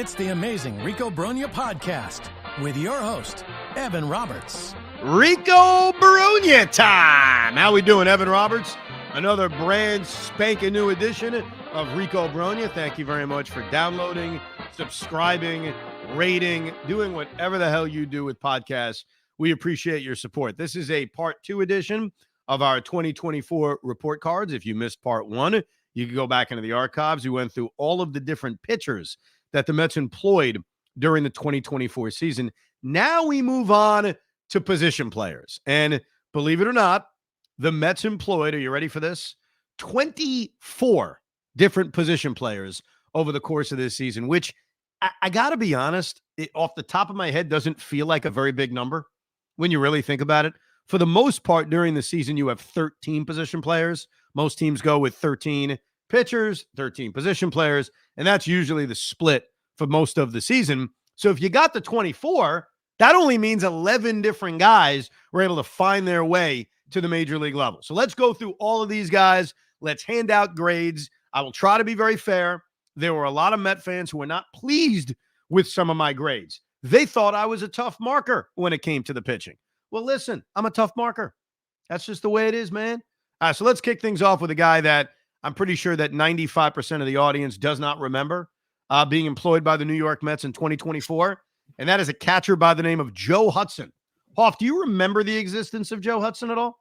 It's the amazing Rico Brogna podcast with your host, Evan Roberts. Rico Brogna time. How we doing, Evan Roberts? Another brand spanking new edition of Rico Brogna. Thank you very much for downloading, subscribing, rating, doing whatever the hell you do with podcasts. We appreciate your support. This is a part 2 edition of our 2024 report cards. If you missed part 1, you can go back into the archives. We went through all of the different pitchers that the Mets employed during the 2024 season. Now we move on to position players. And believe it or not, the Mets employed, are you ready for this? 24 different position players over the course of this season, which I got to be honest, off the top of my head, doesn't feel like a very big number when you really think about it. For the most part, during the season, you have 13 position players. Most teams go with 13 pitchers, 13 position players, and that's usually the split for most of the season. So if you got the 24, that only means 11 different guys were able to find their way to the major league level. So let's go through all of these guys. Let's hand out grades. I will try to be very fair. There were a lot of Met fans who were not pleased with some of my grades. They thought I was a tough marker when it came to the pitching. Well, listen, I'm a tough marker. That's just the way it is, man. So let's kick things off with a guy that I'm pretty sure that 95% of the audience does not remember being employed by the New York Mets in 2024, and that is a catcher by the name of Joe Hudson. Hoff, do you remember the existence of Joe Hudson at all?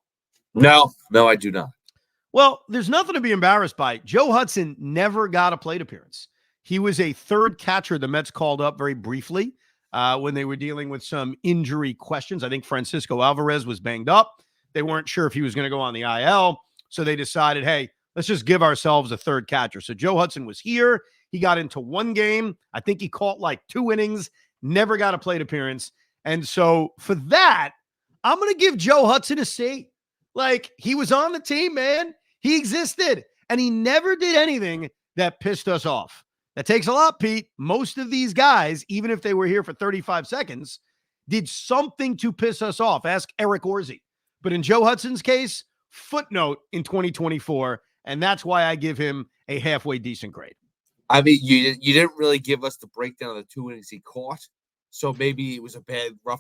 No, I do not. Well, there's nothing to be embarrassed by. Joe Hudson never got a plate appearance. He was a third catcher the Mets called up very briefly when they were dealing with some injury questions. I think Francisco Alvarez was banged up. They weren't sure if he was going to go on the IL, so they decided, hey, let's just give ourselves a third catcher. So Joe Hudson was here. He got into one game. I think he caught like 2 innings, never got a plate appearance. And so for that, I'm going to give Joe Hudson a C. Like, he was on the team, man. He existed, and he never did anything that pissed us off. That takes a lot, Pete. Most of these guys, even if they were here for 35 seconds, did something to piss us off. Ask Eric Orsi. But in Joe Hudson's case, footnote in 2024, and that's why I give him a halfway decent grade. I mean, you didn't really give us the breakdown of the 2 innings he caught, so maybe it was a bad, rough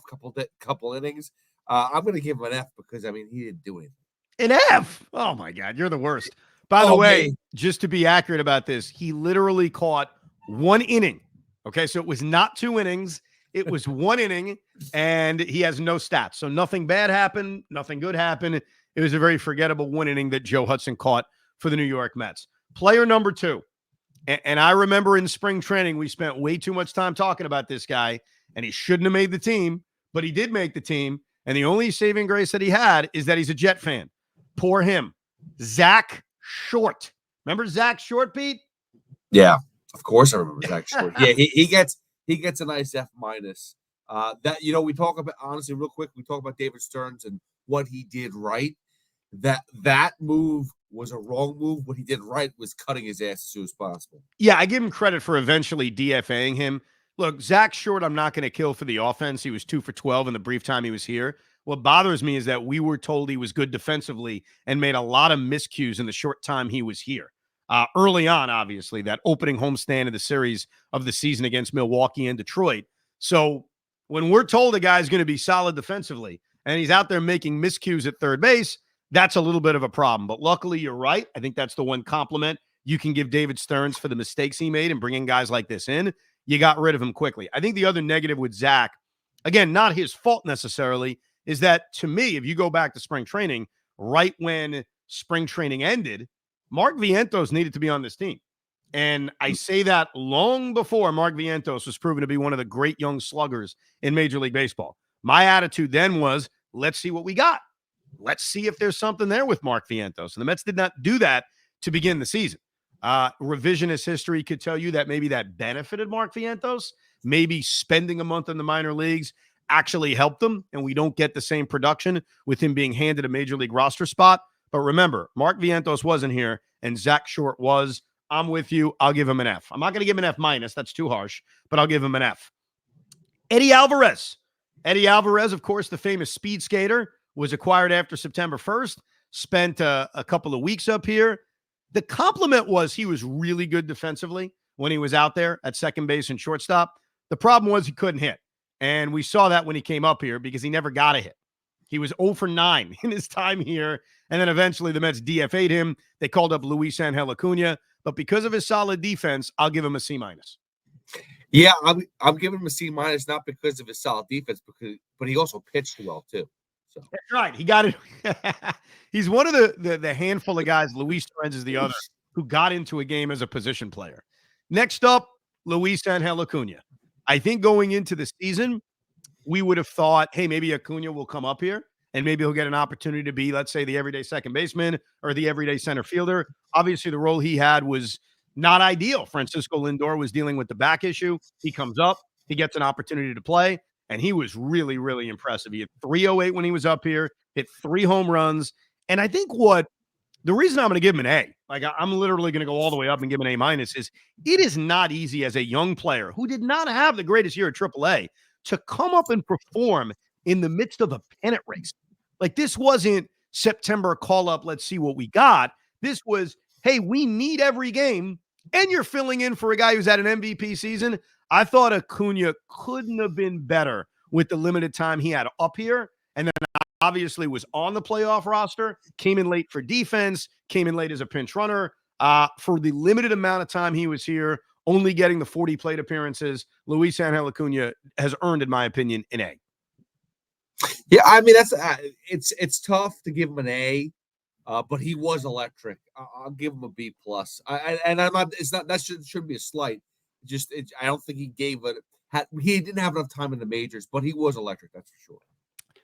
couple innings. I'm going to give him an F because, I mean, he didn't do anything. An F? Oh, my God. You're the worst. By the way, just to be accurate about this, he literally caught 1 inning. Okay, so it was not 2 innings. It was 1 inning, and he has no stats. So nothing bad happened. Nothing good happened. It was a very forgettable 1 inning that Joe Hudson caught for the New York Mets. Player number 2. And I remember in spring training, we spent way too much time talking about this guy, and he shouldn't have made the team, but he did make the team. And the only saving grace that he had is that he's a Jet fan. Poor him. Zach Short. Remember Zach Short, Pete? Yeah, of course I remember Zach Short. Yeah, he gets a nice F minus. That, you know, we talk about, honestly, real quick, we talk about David Stearns and what he did right. That move was a wrong move. What he did right was cutting his ass as soon as possible. Yeah, I give him credit for eventually DFAing him. Look, Zach Short, I'm not going to kill for the offense. He was 2 for 12 in the brief time he was here. What bothers me is that we were told he was good defensively and made a lot of miscues in the short time he was here. Early on, obviously, that opening homestand of the series of the season against Milwaukee and Detroit. So when we're told a guy's going to be solid defensively and he's out there making miscues at third base, that's a little bit of a problem. But luckily, you're right. I think that's the one compliment you can give David Stearns for the mistakes he made and bringing guys like this in. You got rid of him quickly. I think the other negative with Zach, again, not his fault necessarily, is that, to me, if you go back to spring training, right when spring training ended, Mark Vientos needed to be on this team. And I say that long before Mark Vientos was proven to be one of the great young sluggers in Major League Baseball. My attitude then was, let's see what we got. Let's see if there's something there with Mark Vientos. And the Mets did not do that to begin the season. Revisionist history could tell you that maybe that benefited Mark Vientos. Maybe spending a month in the minor leagues actually helped him, and we don't get the same production with him being handed a major league roster spot. But remember, Mark Vientos wasn't here, and Zach Short was. I'm with you. I'll give him an F. I'm not going to give him an F minus. That's too harsh, but I'll give him an F. Eddie Alvarez. Eddie Alvarez, of course, the famous speed skater, was acquired after September 1st, spent a couple of weeks up here. The compliment was he was really good defensively, when he was out there at second base and shortstop. The problem was he couldn't hit. And we saw that when he came up here because he never got a hit. He was 0 for 9 in his time here. And then eventually the Mets DFA'd him. They called up Luis Angel Acuna. But because of his solid defense, I'll give him a C-. Yeah, I'm giving him a C- not because of his solid defense, but he also pitched well too. So that's right. He got it. He's one of the handful of guys, Luis Torrens is the other, who got into a game as a position player. Next up, Luis Angel Acuna. I think going into the season, we would have thought, hey, maybe Acuna will come up here and maybe he'll get an opportunity to be, let's say, the everyday second baseman or the everyday center fielder. Obviously, the role he had was not ideal. Francisco Lindor was dealing with the back issue. He comes up, he gets an opportunity to play, and he was really, really impressive. He had 308 when he was up here, hit 3 home runs. And I think the reason I'm going to give him an A, like I'm literally going to go all the way up and give him an A-, is it is not easy as a young player who did not have the greatest year at AAA to come up and perform in the midst of a pennant race. Like, this wasn't September call up, let's see what we got. This was, hey, we need every game, and you're filling in for a guy who's had an MVP season. I thought Acuna couldn't have been better with the limited time he had up here, and then obviously was on the playoff roster, came in late for defense, came in late as a pinch runner. For the limited amount of time he was here, only getting the 40 plate appearances, Luis Angel Acuna has earned, in my opinion, an A. Yeah, I mean, that's it's tough to give him an A, but he was electric. I'll give him a B plus. And I'm not. It's not that shouldn't be a slight. I don't think he gave it. He didn't have enough time in the majors, but he was electric. That's for sure.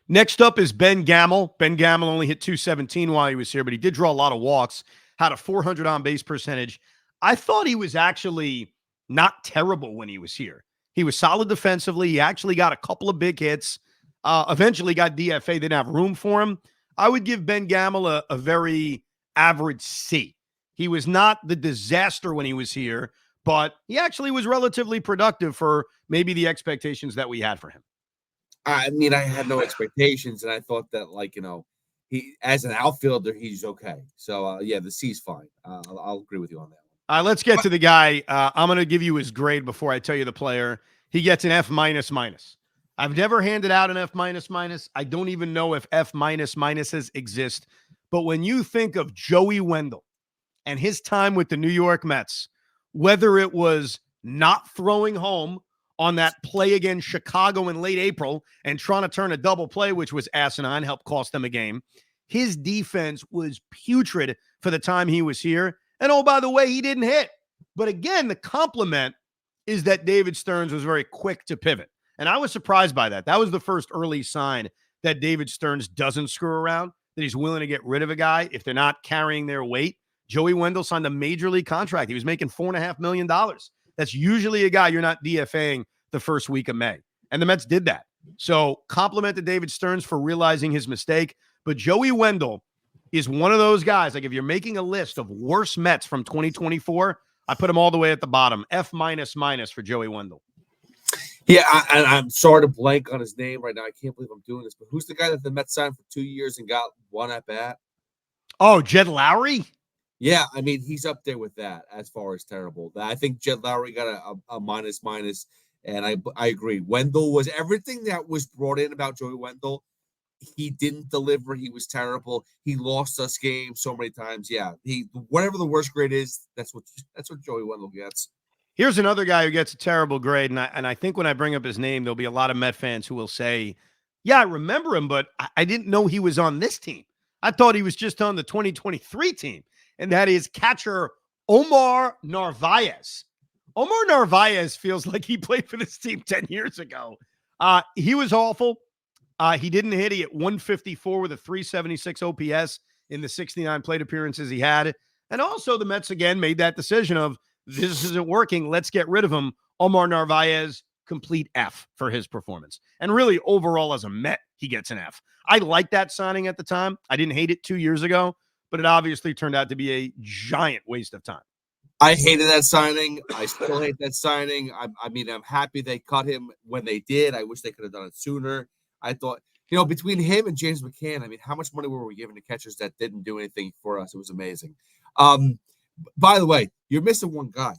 Next up is Ben Gamel. Ben Gamel only hit 217 while he was here, but he did draw a lot of walks. Had a 400 on base percentage. I thought he was actually not terrible when he was here. He was solid defensively. He actually got a couple of big hits. Eventually got DFA. They didn't have room for him. I would give Ben Gamel a very average C. He was not the disaster when he was here, but he actually was relatively productive for maybe the expectations that we had for him. I mean, I had no expectations, and I thought that, he as an outfielder, he's okay. So, yeah, the C's fine. I'll agree with you on that. Let's get to the guy. I'm going to give you his grade before I tell you the player. He gets an F-. I've never handed out an F-. I don't even know if F-minuses exist. But when you think of Joey Wendle and his time with the New York Mets, whether it was not throwing home on that play against Chicago in late April and trying to turn a double play, which was asinine, helped cost them a game, his defense was putrid for the time he was here. And oh, by the way, he didn't hit. But again, the compliment is that David Stearns was very quick to pivot. And I was surprised by that. That was the first early sign that David Stearns doesn't screw around, that he's willing to get rid of a guy if they're not carrying their weight. Joey Wendle signed a major league contract. He was making $4.5 million. That's usually a guy you're not DFAing the first week of May. And the Mets did that. So compliment to David Stearns for realizing his mistake. But Joey Wendle is one of those guys. Like, if you're making a list of worst Mets from 2024, I put him all the way at the bottom. F-, for Joey Wendle. Yeah, I'm sorry to blank on his name right now. I can't believe I'm doing this. But who's the guy that the Mets signed for 2 years and got one at bat? Oh, Jed Lowry? Yeah, I mean, he's up there with that as far as terrible. I think Jed Lowry got a minus, and I agree. Wendle was everything that was brought in about Joey Wendle. He didn't deliver. He was terrible. He lost us games so many times. Yeah, whatever the worst grade is, that's what Joey Wendle gets. Here's another guy who gets a terrible grade, and I think when I bring up his name, there'll be a lot of Met fans who will say, yeah, I remember him, but I didn't know he was on this team. I thought he was just on the 2023 team, and that is catcher Omar Narvaez. Omar Narvaez feels like he played for this team 10 years ago. He was awful. He didn't hit. He hit 154 with a 376 OPS in the 69 plate appearances he had. And also the Mets again made that decision of, this isn't working, let's get rid of him. Omar Narvaez, complete F for his performance. And really, overall, as a Met, he gets an F. I liked that signing at the time. I didn't hate it 2 years ago, but it obviously turned out to be a giant waste of time. I hated that signing. I still hate that signing. I mean, I'm happy they cut him when they did. I wish they could have done it sooner. I thought, between him and James McCann, I mean, how much money were we giving to catchers that didn't do anything for us? It was amazing. By the way, you're missing one guy.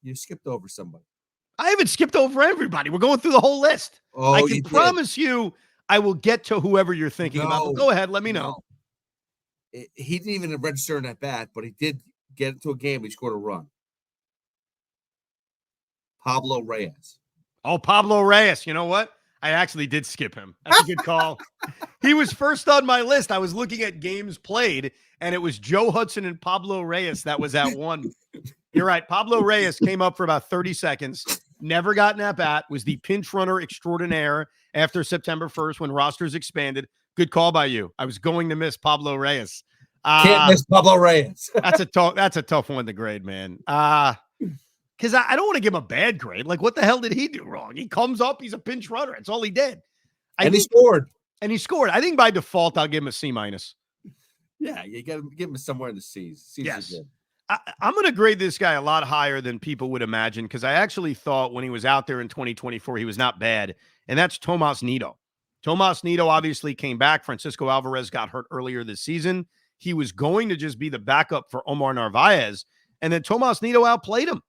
You skipped over somebody. I haven't skipped over everybody. We're going through the whole list. Oh, I can promise you I will get to whoever you're thinking about. But go ahead. Let me know. He didn't even register in at bat, but he did get into a game. He scored a run. Pablo Reyes. Oh, Pablo Reyes. You know what? I actually did skip him. That's a good call. He was first on my list. I was looking at games played, and it was Joe Hudson and Pablo Reyes that was at one. You're right. Pablo Reyes came up for about 30 seconds, never got an at-bat, was the pinch runner extraordinaire after September 1st when rosters expanded. Good call by you. I was going to miss Pablo Reyes. Can't miss Pablo Reyes. That's a tough one to grade, man. Because I don't want to give him a bad grade. Like, what the hell did he do wrong? He comes up, he's a pinch runner. That's all he did. He scored. And he scored. I think by default, I'll give him a C-. Yeah, you got to give him somewhere in the C's. Yes. I'm going to grade this guy a lot higher than people would imagine because I actually thought when he was out there in 2024, he was not bad, and that's Tomas Nido. Tomas Nido obviously came back. Francisco Alvarez got hurt earlier this season. He was going to just be the backup for Omar Narvaez, and then Tomas Nido outplayed him.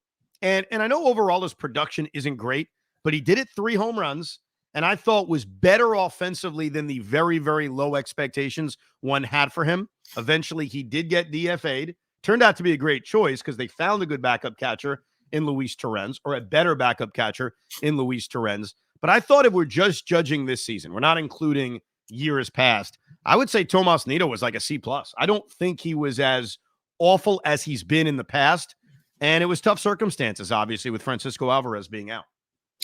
And I know overall his production isn't great, but he did it 3 home runs, and I thought was better offensively than the very, very low expectations one had for him. Eventually, he did get DFA'd. Turned out to be a great choice because they found a good backup catcher in Luis Terren, or a better backup catcher in Luis Terren. But I thought if we're just judging this season, we're not including years past, I would say Tomas Nido was like a C+. I don't think he was as awful as he's been in the past. And it was tough circumstances, obviously, with Francisco Alvarez being out.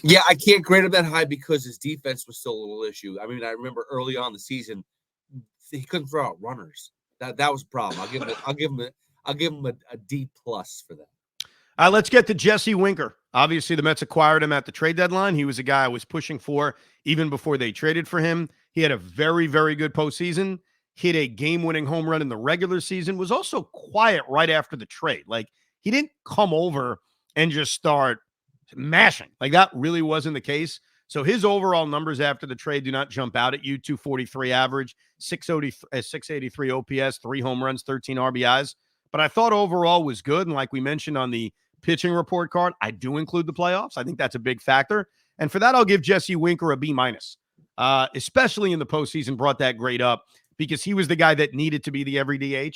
Yeah, I can't grade him that high because his defense was still a little issue. I mean, I remember early on the season, he couldn't throw out runners. That was a problem. I'll give him a D+ for that. Let's get to Jesse Winker. Obviously, the Mets acquired him at the trade deadline. He was a guy I was pushing for even before they traded for him. He had a very, very good postseason. Hit a game-winning home run in the regular season. Was also quiet right after the trade. Like, he didn't come over and just start mashing. Like, that really wasn't the case. So his overall numbers after the trade do not jump out at you. 243 average, 683 OPS, 3 home runs, 13 RBIs. But I thought overall was good. And like we mentioned on the pitching report card, I do include the playoffs. I think that's a big factor. And for that, I'll give Jesse Winker a B-, especially in the postseason, brought that grade up because he was the guy that needed to be the everyday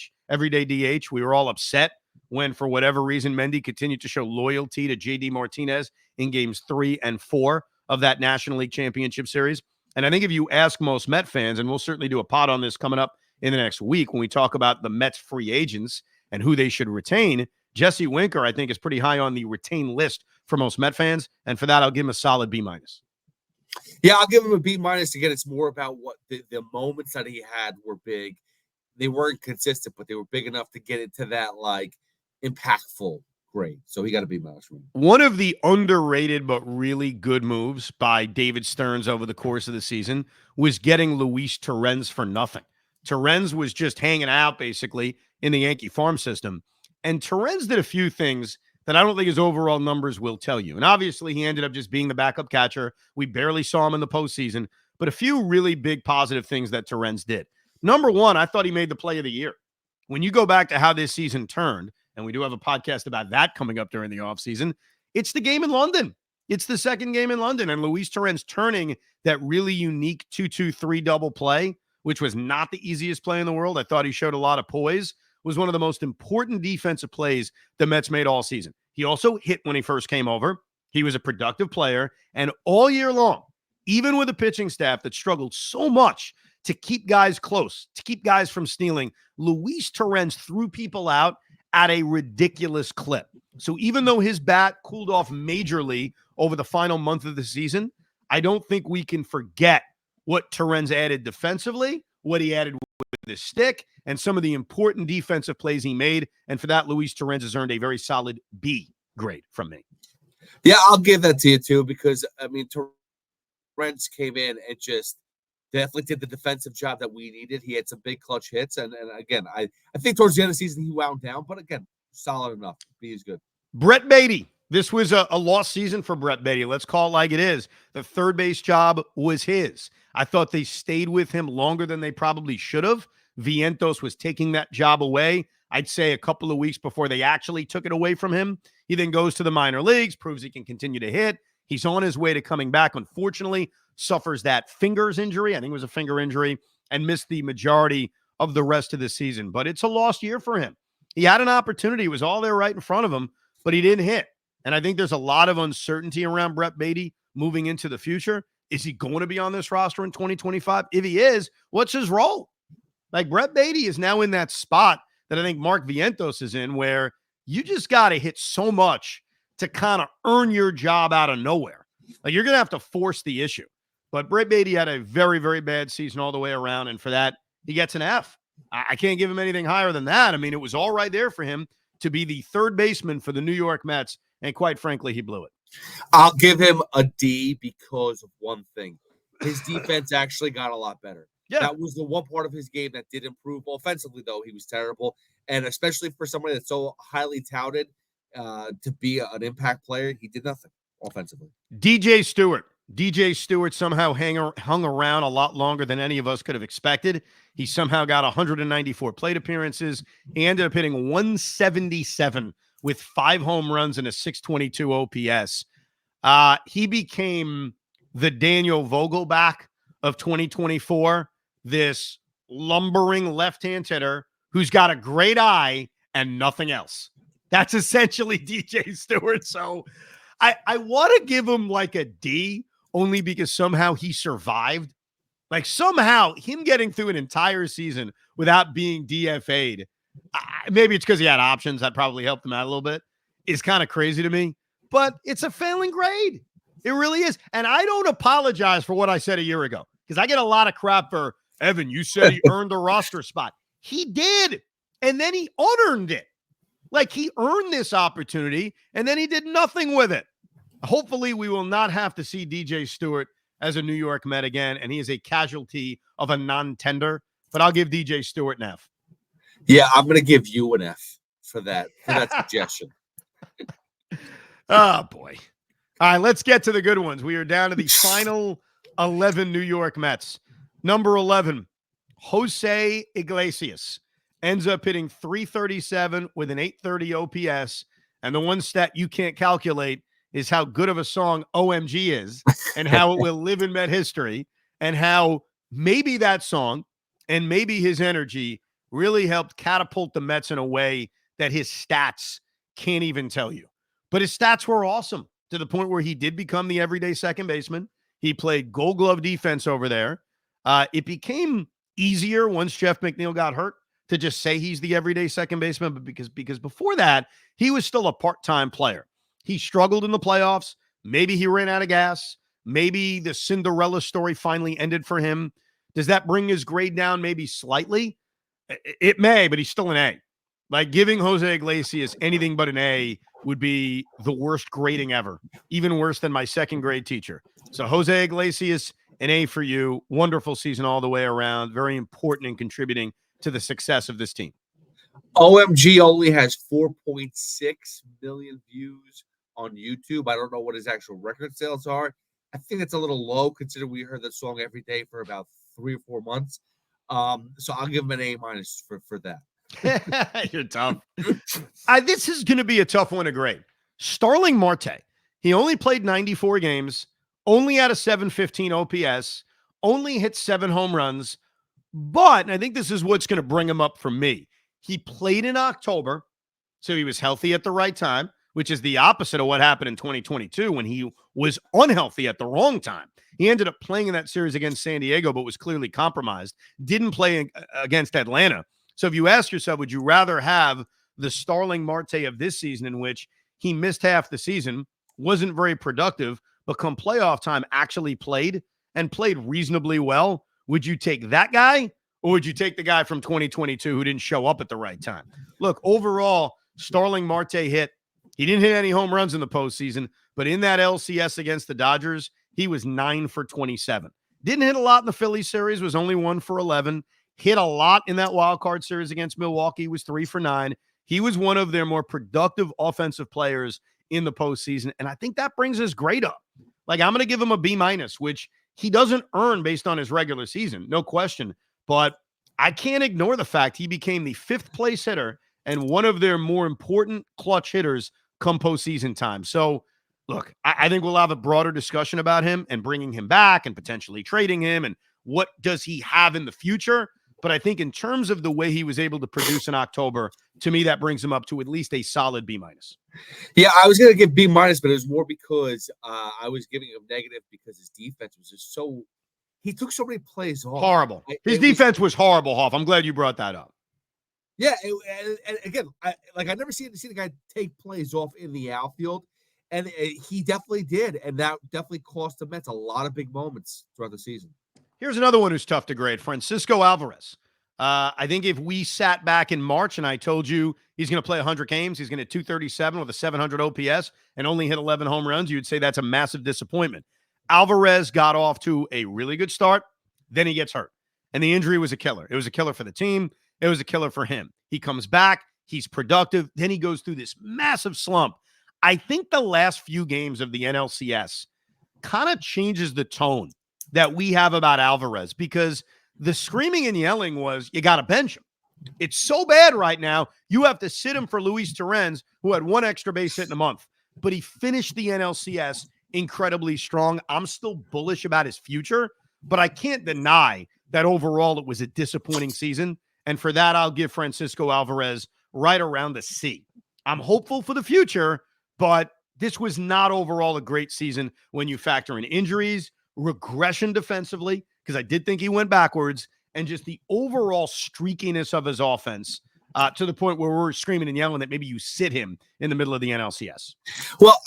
DH. We were all upset when, for whatever reason, Mendy continued to show loyalty to J.D. Martinez in games 3 and 4 of that National League Championship Series. And I think if you ask most Met fans, and we'll certainly do a pod on this coming up in the next week when we talk about the Mets free agents and who they should retain, Jesse Winker, I think, is pretty high on the retain list for most Met fans. And for that, I'll give him a solid B-. Yeah, I'll give him a B-. Again, it's more about what the moments that he had were big. They weren't consistent, but they were big enough to get into that, like, impactful grade. So he got a B-. One of the underrated but really good moves by David Stearns over the course of the season was getting Luis Terren for nothing. Terren was just hanging out, basically, in the Yankee farm system. And Terren did a few things that I don't think his overall numbers will tell you. And obviously, he ended up just being the backup catcher. We barely saw him in the postseason. But a few really big positive things that Terren did. Number one, I thought he made the play of the year. When you go back to how this season turned, and we do have a podcast about that coming up during the offseason, it's the game in London. It's the second game in London. And Luis Terren turning that really unique 2-2-3 double play, which was not the easiest play in the world. I thought he showed a lot of poise. Was one of the most important defensive plays the Mets made all season. He also hit when he first came over. He was a productive player. And all year long, even with a pitching staff that struggled so much to keep guys close, to keep guys from stealing, Luis Terren threw people out at a ridiculous clip. So even though his bat cooled off majorly over the final month of the season, I don't think we can forget what Terren added defensively, what he added with his stick, and some of the important defensive plays he made. And for that, Luis Terren has earned a very solid B grade from me. Yeah, I'll give that to you too, because I mean, Terren came in and just definitely did the defensive job that we needed. He had some big clutch hits. And again, I think towards the end of the season, he wound down, but again, solid enough. B is good. Brett Batty. This was a lost season for Brett Batty. Let's call it like it is. The third base job was his. I thought they stayed with him longer than they probably should have. Vientos was taking that job away. I'd say a couple of weeks before they actually took it away from him. He then goes to the minor leagues, proves he can continue to hit. He's on his way to coming back. Unfortunately, suffers that fingers injury. I think it was a finger injury, and missed the majority of the rest of the season. But it's a lost year for him. He had an opportunity. It was all there right in front of him, but he didn't hit. And I think there's a lot of uncertainty around Brett Batty moving into the future. Is he going to be on this roster in 2025? If he is, what's his role? Like, Brett Batty is now in that spot that I think Mark Vientos is in, where you just got to hit so much to kind of earn your job out of nowhere. Like, you're going to have to force the issue. But Brett Batty had a very, very bad season all the way around, and for that, he gets an F. I can't give him anything higher than that. I mean, it was all right there for him to be the third baseman for the New York Mets, and quite frankly, he blew it. I'll give him a D because of one thing. His defense actually got a lot better. Yeah. That was the one part of his game that did improve. Offensively, though, he was terrible. And especially for somebody that's so highly touted to be an impact player, he did nothing offensively. DJ Stewart somehow hung around a lot longer than any of us could have expected. He somehow got 194 plate appearances. He ended up hitting 177 with 5 home runs and a 622 OPS. He became the Daniel Vogelbach of 2024, this lumbering left-hand hitter who's got a great eye and nothing else. That's essentially DJ Stewart. So I want to give him like a D, only because somehow he survived. Like, somehow him getting through an entire season without being DFA'd, maybe it's because he had options that probably helped him out a little bit, is kind of crazy to me. But it's a failing grade. It really is. And I don't apologize for what I said a year ago, because I get a lot of crap for, Evan, you said he earned the roster spot. He did. And then he unearned it. Like, he earned this opportunity, and then he did nothing with it. Hopefully, we will not have to see DJ Stewart as a New York Met again, and he is a casualty of a non-tender. But I'll give DJ Stewart an F. Yeah, I'm going to give you an F for that suggestion. Oh, boy. All right, let's get to the good ones. We are down to the final 11 New York Mets. Number 11, Jose Iglesias ends up hitting .337 with an .830 OPS. And the one stat you can't calculate is how good of a song OMG is, and how it will live in Met history, and how maybe that song and maybe his energy really helped catapult the Mets in a way that his stats can't even tell you. But his stats were awesome, to the point where he did become the everyday second baseman. He played Gold Glove defense over there. It became easier once Jeff McNeil got hurt to just say he's the everyday second baseman, but because before that, he was still a part-time player. He struggled in the playoffs. Maybe he ran out of gas. Maybe the Cinderella story finally ended for him. Does that bring his grade down maybe slightly? It may, but he's still an A. Like, giving Jose Iglesias anything but an A would be the worst grading ever, even worse than my second grade teacher. So Jose Iglesias, an A for you. Wonderful season all the way around. Very important in contributing to the success of this team. OMG only has 4.6 million views on YouTube. I don't know what his actual record sales are. I think it's a little low, considering we heard that song every day for about 3 or 4 months. So I'll give him an A- for that. You're tough. This is going to be a tough one to grade. Starling Marte. He only played 94 games, only had a .715 OPS, only hit 7 home runs. But, and I think this is what's going to bring him up for me, he played in October, so he was healthy at the right time, which is the opposite of what happened in 2022 when he was unhealthy at the wrong time. He ended up playing in that series against San Diego, but was clearly compromised. Didn't play against Atlanta. So if you ask yourself, would you rather have the Starling Marte of this season, in which he missed half the season, wasn't very productive, but come playoff time actually played and played reasonably well? Would you take that guy, or would you take the guy from 2022 who didn't show up at the right time? Look, overall, Starling Marte hit. He didn't hit any home runs in the postseason, but in that LCS against the Dodgers, he was 9 for 27. Didn't hit a lot in the Phillies series, was only 1 for 11. Hit a lot in that wild card series against Milwaukee, was 3 for 9. He was one of their more productive offensive players in the postseason, and I think that brings his grade up. Like, I'm going to give him a B-, which he doesn't earn based on his regular season, no question. But I can't ignore the fact he became the 5th place hitter and one of their more important clutch hitters come postseason time. So, look, I think we'll have a broader discussion about him and bringing him back and potentially trading him and what does he have in the future. But I think in terms of the way he was able to produce in October, to me, that brings him up to at least a solid B-. Yeah, I was going to give B-, but it was more because I was giving him negative because his defense was just so – he took so many plays off. Horrible. His defense was horrible, Hoff. I'm glad you brought that up. Yeah, and again, I never seen the guy take plays off in the outfield, and he definitely did, and that definitely cost the Mets a lot of big moments throughout the season. Here's another one who's tough to grade, Francisco Alvarez. I think if we sat back in March and I told you he's going to play 100 games, he's going to 237 with a 700 OPS and only hit 11 home runs, you'd say that's a massive disappointment. Alvarez got off to a really good start, then he gets hurt, and the injury was a killer. It was a killer for the team. It was a killer for him. He comes back, he's productive, then he goes through this massive slump. I think the last few games of the NLCS kind of changes the tone that we have about Alvarez, because the screaming and yelling was, you got to bench him. It's so bad right now, you have to sit him for Luis Terren, who had one extra base hit in a month. But he finished the NLCS incredibly strong. I'm still bullish about his future, but I can't deny that overall it was a disappointing season. And for that, I'll give Francisco Alvarez right around the C. I'm hopeful for the future, but this was not overall a great season when you factor in injuries, regression defensively, because I did think he went backwards, and just the overall streakiness of his offense to the point where we're screaming and yelling that maybe you sit him in the middle of the NLCS. Well,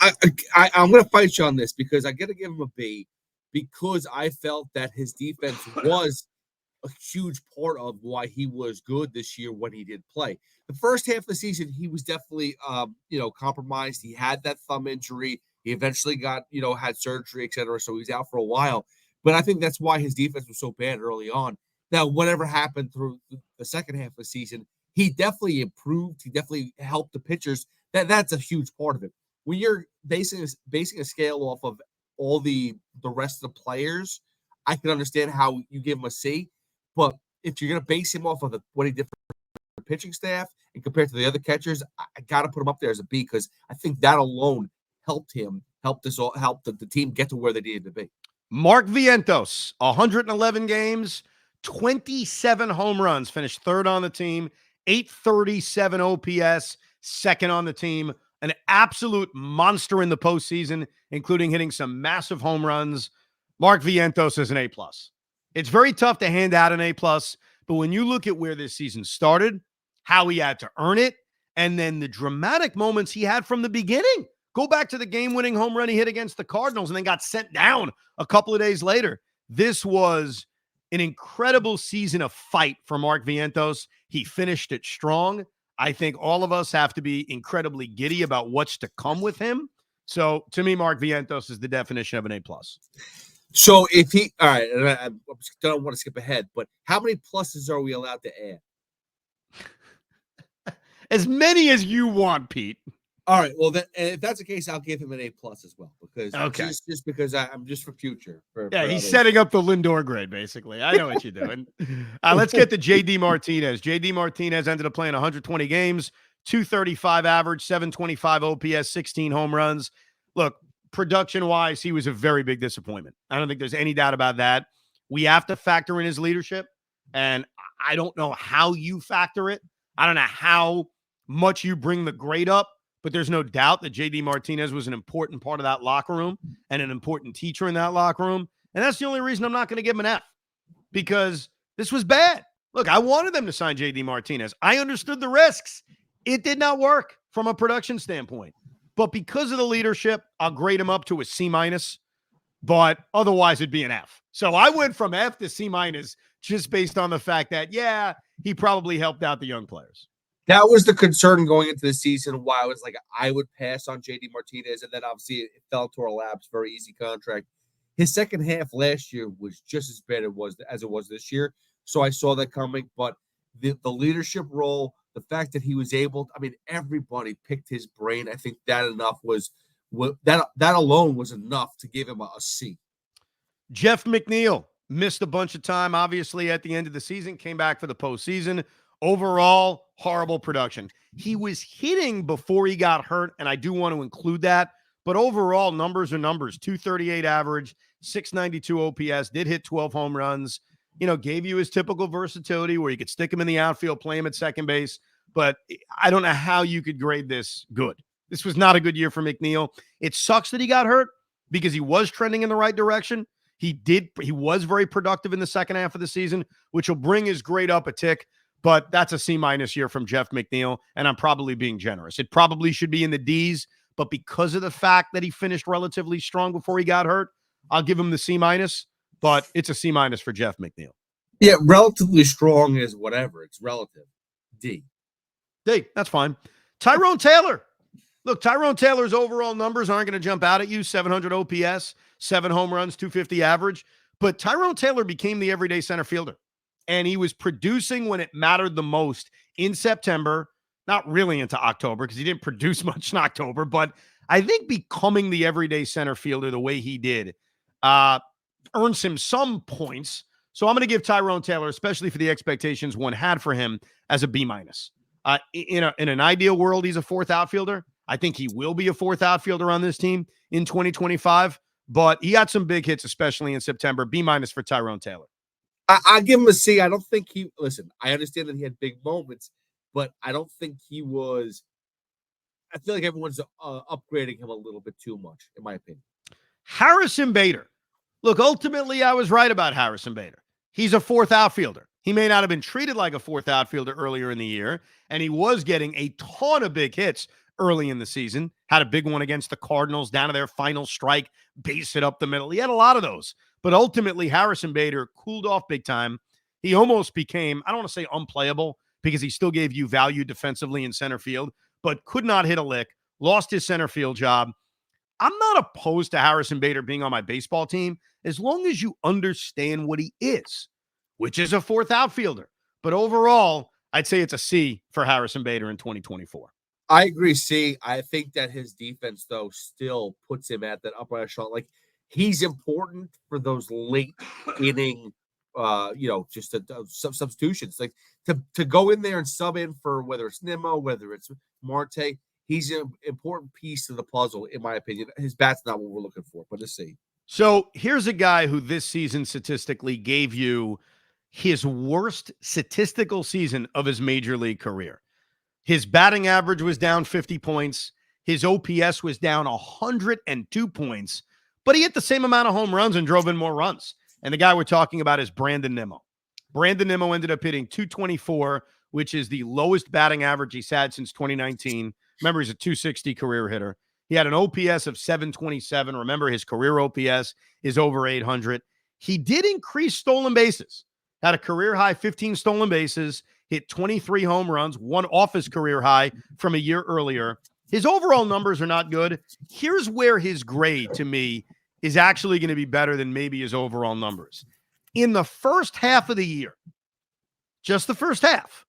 I'm going to fight you on this because I got to give him a B because I felt that his defense was a huge part of why he was good this year when he did play. The first half of the season, he was definitely, compromised. He had that thumb injury. He eventually got, had surgery, et cetera. So he's out for a while. But I think that's why his defense was so bad early on. Now, whatever happened through the second half of the season, he definitely improved. He definitely helped the pitchers. That's a huge part of it. When you're basing a scale off of all the rest of the players, I can understand how you give him a C. But if you're going to base him off of what he did for the pitching staff and compared to the other catchers, I got to put him up there as a B because I think that alone helped the team get to where they needed to be. Mark Vientos, 111 games, 27 home runs, finished third on the team, 837 OPS, second on the team, an absolute monster in the postseason, including hitting some massive home runs. Mark Vientos is an A+. It's very tough to hand out an A+, but when you look at where this season started, how he had to earn it, and then the dramatic moments he had from the beginning. Go back to the game-winning home run he hit against the Cardinals and then got sent down a couple of days later. This was an incredible season of fight for Mark Vientos. He finished it strong. I think all of us have to be incredibly giddy about what's to come with him. So, to me, Mark Vientos is the definition of an A+. So if he, all right, and I don't want to skip ahead, but how many pluses are we allowed to add? As many as you want, Pete. All right. Well, then, if that's the case, I'll give him an A+ as well because just because I'm just for future. He's setting up the Lindor grade, basically. I know what you're doing. Let's get to JD Martinez. JD Martinez ended up playing 120 games, 235 average, 725 OPS, 16 home runs. Look, production-wise, he was a very big disappointment. I don't think there's any doubt about that. We have to factor in his leadership, and I don't know how you factor it. I don't know how much you bring the grade up, but there's no doubt that JD Martinez was an important part of that locker room and an important teacher in that locker room, and that's the only reason I'm not going to give him an F, because this was bad. Look, I wanted them to sign JD Martinez. I understood the risks. It did not work from a production standpoint. But because of the leadership, I'll grade him up to a C-, but otherwise it'd be an F. So I went from F to C- just based on the fact that, yeah, he probably helped out the young players. That was the concern going into the season why I was like, I would pass on JD Martinez, and then obviously it fell into our laps, very easy contract. His second half last year was just as bad as it was this year, so I saw that coming. But the leadership role, the fact that he was able, everybody picked his brain. I think that alone was enough to give him a C. Jeff McNeil missed a bunch of time, obviously, at the end of the season, came back for the postseason. Overall, horrible production. He was hitting before he got hurt, and I do want to include that. But overall, numbers are numbers. 238 average, 692 OPS, did hit 12 home runs, gave you his typical versatility where you could stick him in the outfield, play him at second base. But I don't know how you could grade this good. This was not a good year for McNeil. It sucks that he got hurt because he was trending in the right direction. He was very productive in the second half of the season, which will bring his grade up a tick. But that's a C- year from Jeff McNeil, and I'm probably being generous. It probably should be in the Ds, but because of the fact that he finished relatively strong before he got hurt, I'll give him the C-, but it's a C- for Jeff McNeil. Yeah, relatively strong is whatever. It's relative. D, that's fine. Tyrone Taylor. Look, Tyrone Taylor's overall numbers aren't going to jump out at you. 700 OPS, 7 home runs, 250 average. But Tyrone Taylor became the everyday center fielder. And he was producing when it mattered the most in September, not really into October because he didn't produce much in October, but I think becoming the everyday center fielder the way he did earns him some points. So I'm going to give Tyrone Taylor, especially for the expectations one had for him, as a B-. In an ideal world, he's a fourth outfielder. I think he will be a fourth outfielder on this team in 2025, but he had some big hits, especially in September. B- for Tyrone Taylor. I give him a C. I don't think I understand that he had big moments, but I don't think he was. I feel like everyone's upgrading him a little bit too much, in my opinion. Harrison Bader. Look, ultimately, I was right about Harrison Bader. He's a fourth outfielder. He may not have been treated like a fourth outfielder earlier in the year, and he was getting a ton of big hits early in the season. Had a big one against the Cardinals down to their final strike, base it up the middle. He had a lot of those. But ultimately, Harrison Bader cooled off big time. He almost became, I don't want to say unplayable, because he still gave you value defensively in center field, but could not hit a lick, lost his center field job. I'm not opposed to Harrison Bader being on my baseball team as long as you understand what he is, which is a fourth outfielder. But overall, I'd say it's a C for Harrison Bader in 2024. I agree, C. I think that his defense, though, still puts him at that upper echelon. Like, he's important for those late inning, just substitutions. Like, to go in there and sub in for whether it's Nimmo, whether it's Marte, he's an important piece to the puzzle, in my opinion. His bat's not what we're looking for, but let's see. So here's a guy who this season statistically gave you his worst statistical season of his major league career. His batting average was down 50 points. His OPS was down 102 points, but he hit the same amount of home runs and drove in more runs. And the guy we're talking about is Brandon Nimmo. Brandon Nimmo ended up hitting 224, which is the lowest batting average he's had since 2019. Remember, he's a 260 career hitter. He had an OPS of 727. Remember, his career OPS is over 800. He did increase stolen bases. Had a career high 15 stolen bases, hit 23 home runs, one off his career high from a year earlier. His overall numbers are not good. Here's where his grade, to me, is actually going to be better than maybe his overall numbers. In the first half of the year, just the first half,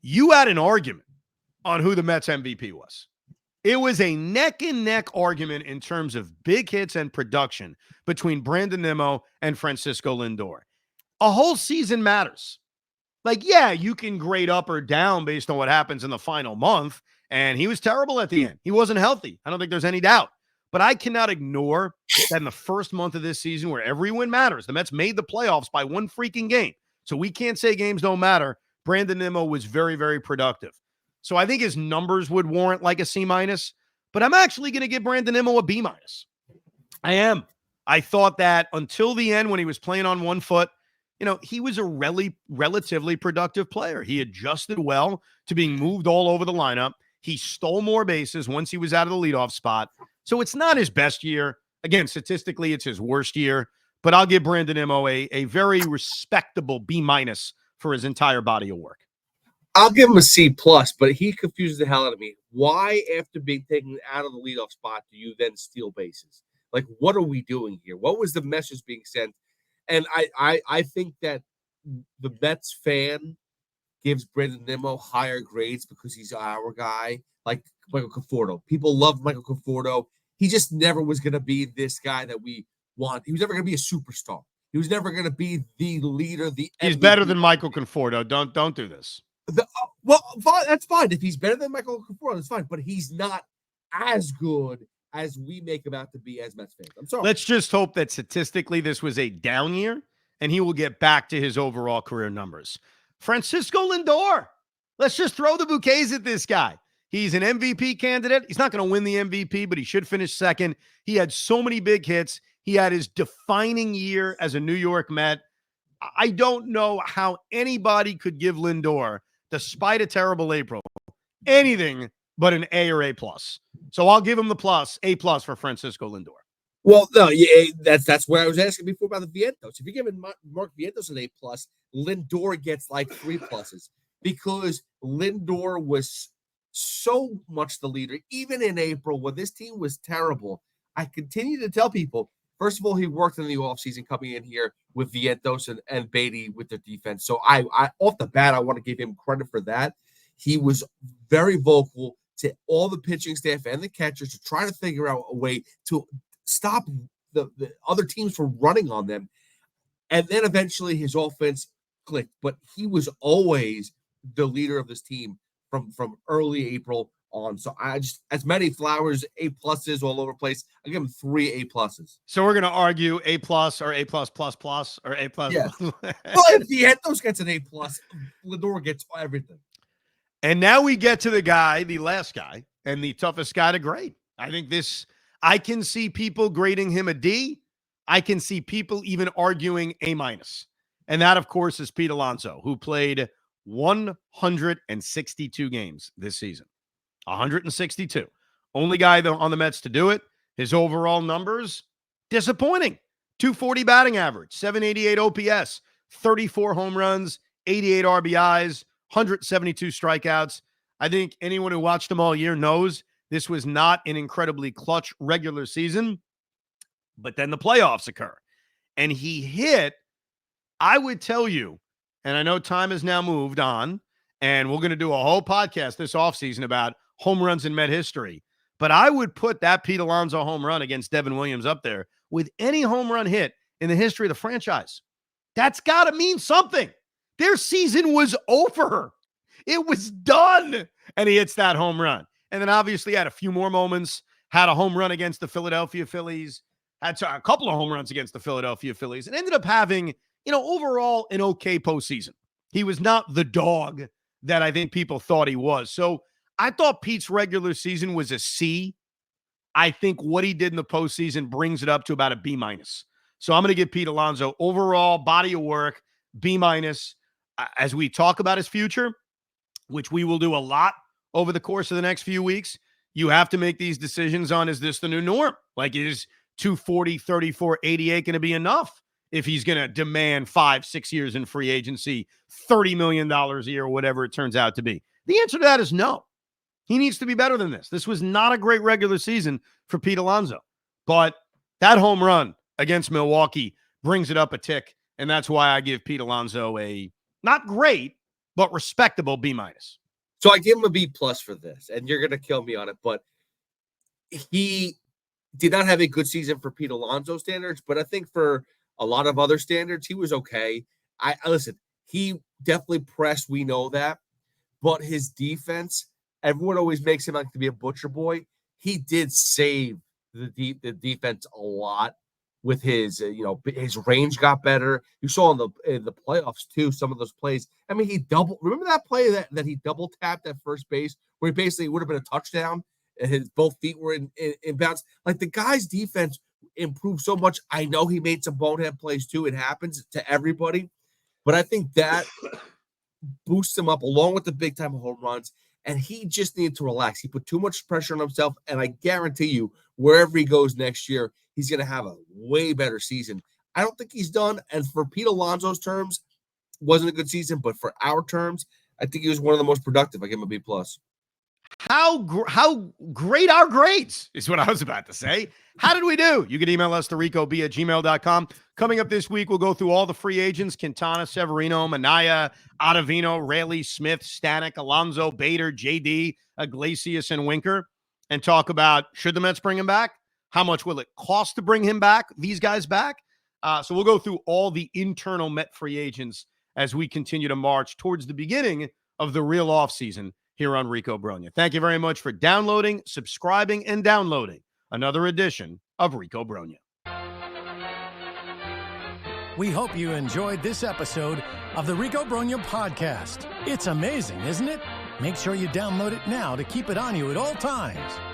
you had an argument on who the Mets MVP was. It was a neck-and-neck argument in terms of big hits and production between Brandon Nimmo and Francisco Lindor. A whole season matters. Like, yeah, you can grade up or down based on what happens in the final month, and he was terrible at the end. He wasn't healthy. I don't think there's any doubt. But I cannot ignore that in the first month of this season where every win matters, the Mets made the playoffs by one freaking game. So we can't say games don't matter. Brandon Nimmo was very, very productive. So I think his numbers would warrant like a C-, but I'm actually going to give Brandon Nimmo a B-. I am. I thought that until the end when he was playing on one foot, he was a relatively productive player. He adjusted well to being moved all over the lineup. He stole more bases once he was out of the leadoff spot. So it's not his best year. Again, statistically, it's his worst year. But I'll give Brandon Nimmo a very respectable B- for his entire body of work. I'll give him a C+, but he confuses the hell out of me. Why, after being taken out of the leadoff spot, do you then steal bases? Like, what are we doing here? What was the message being sent? And I think that the Mets fan gives Brandon Nimmo higher grades because he's our guy, like Michael Conforto. People love Michael Conforto. He just never was going to be this guy that we want. He was never going to be a superstar. He was never going to be the leader. He's better than Michael Conforto. Don't do this. Well, fine, that's fine. If he's better than Michael Conforto, that's fine. But he's not as good as we make him out to be as Mets fans. I'm sorry. Let's just hope that statistically this was a down year and he will get back to his overall career numbers. Francisco Lindor. Let's just throw the bouquets at this guy. He's an MVP candidate. He's not going to win the MVP, but he should finish second. He had so many big hits. He had his defining year as a New York Met. I don't know how anybody could give Lindor, despite a terrible April, anything but an A or A+. So I'll give him the plus, A+ for Francisco Lindor. Well, no, yeah, that's where I was asking before about the Vientos. If you're giving Mark Vientos an A+, Lindor gets like 3 pluses because Lindor was so much the leader, even in April when this team was terrible. I continue to tell people, first of all, he worked in the offseason coming in here with Vientos and Batty with their defense. So I off the bat, I want to give him credit for that. He was very vocal to all the pitching staff and the catchers to try to figure out a way to stop the other teams from running on them. And then eventually his offense clicked. But he was always the leader of this team from early April on. So I just, as many flowers, A+ all over the place. I give him 3 A+. So we're going to argue A+ or A+++ or A++. Yeah. Well, if Vientos gets an A+, Lindor gets everything. And now we get to the guy, the last guy, and the toughest guy to grade. I think I can see people grading him a D. I can see people even arguing A-. And that, of course, is Pete Alonso, who played 162 games this season. 162. Only guy on the Mets to do it. His overall numbers, disappointing. 240 batting average, 788 OPS, 34 home runs, 88 RBIs, 172 strikeouts. I think anyone who watched him all year knows this was not an incredibly clutch regular season, but then the playoffs occur. And he hit, I would tell you, and I know time has now moved on, and we're going to do a whole podcast this offseason about home runs in Met history, but I would put that Pete Alonso home run against Devin Williams up there with any home run hit in the history of the franchise. That's got to mean something. Their season was over. It was done. And he hits that home run. And then obviously had a few more moments, had a home run against the Philadelphia Phillies, had a couple of home runs against the Philadelphia Phillies, and ended up having, overall an okay postseason. He was not the dog that I think people thought he was. So I thought Pete's regular season was a C. I think what he did in the postseason brings it up to about a B-. So I'm going to give Pete Alonso overall body of work, B-. As we talk about his future, which we will do a lot over the course of the next few weeks, you have to make these decisions on, is this the new norm? Like, is 240, 34, 88 going to be enough if he's going to demand 5-6 years in free agency, $30 million a year, or whatever it turns out to be? The answer to that is no. He needs to be better than this. This was not a great regular season for Pete Alonso, but that home run against Milwaukee brings it up a tick, and that's why I give Pete Alonso a not great, but respectable B-. So I give him a B+ for this, and you're going to kill me on it, but he did not have a good season for Pete Alonso standards, but I think for a lot of other standards, he was okay. I listen, he definitely pressed, we know that, but his defense, everyone always makes him like to be a butcher boy. He did save the defense a lot with his, his range got better. You saw in the playoffs too, some of those plays. I mean, remember that play that he double tapped at first base where he basically would have been a touchdown and his both feet were in bounds. Like, the guy's defense improved so much. I know he made some bonehead plays too. It happens to everybody, but I think that boosts him up along with the big time home runs. And he just needed to relax. He put too much pressure on himself. And I guarantee you, wherever he goes next year, he's going to have a way better season. I don't think he's done. And for Pete Alonso's terms, wasn't a good season. But for our terms, I think he was one of the most productive. I give him a B+. How great our grades is what I was about to say. How did we do? You can email us to ricob@gmail.com. Coming up this week, we'll go through all the free agents: Quintana, Severino, Minaya, Ottavino, Raley, Smith, Stanek, Alonso, Bader, JD, Iglesias, and Winker, and talk about, should the Mets bring him back? How much will it cost to bring him back, these guys back? So we'll go through all the internal Met free agents as we continue to march towards the beginning of the real offseason here on Rico Brogna. Thank you very much for downloading, subscribing, and downloading another edition of Rico Brogna. We hope you enjoyed this episode of the Rico Brogna podcast. It's amazing, isn't it? Make sure you download it now to keep it on you at all times.